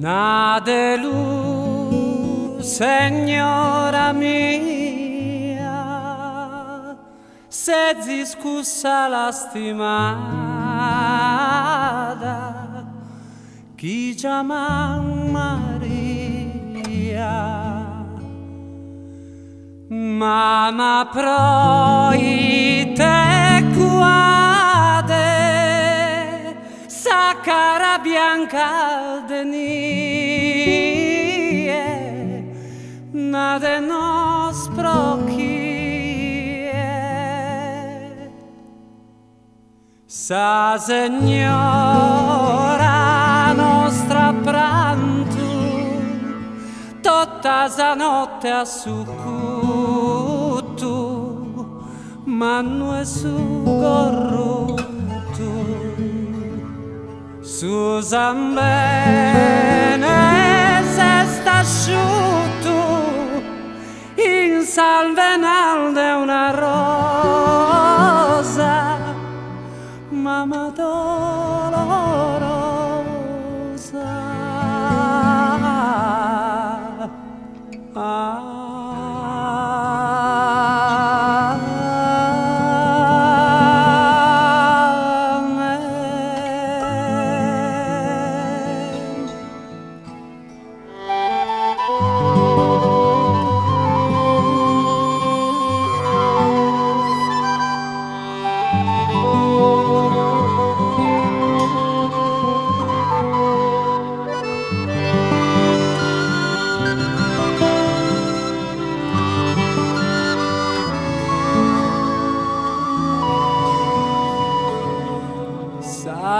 Nadelu, signora mia, se discussa la stimata, chi chiama Maria, mamma proite cuade, sa cara bianca denie, nade nos prochie, sa signora nostra prantu, tutta sa notte a succutu, ma non è su corrutto. Susan bene se sta asciutto in salvenal de una rosa, mamma dolorosa.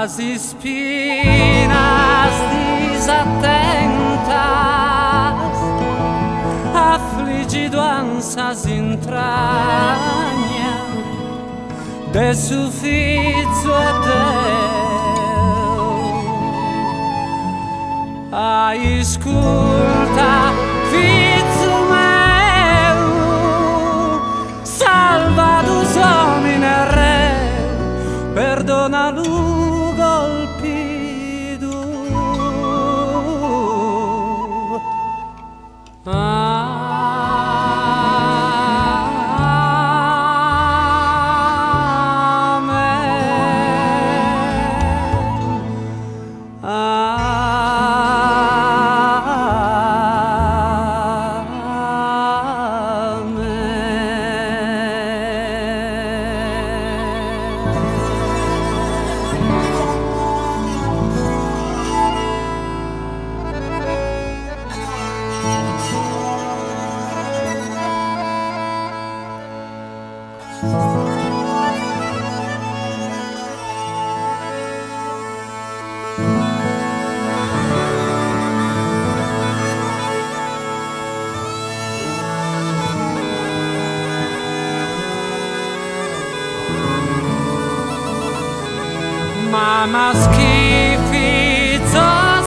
Las espinas desattentas afligidoan sas entrañas de su fizu e Deu. Ai, escuta, fizu meu, salva dos homines re, perdona lui golpido. Mama's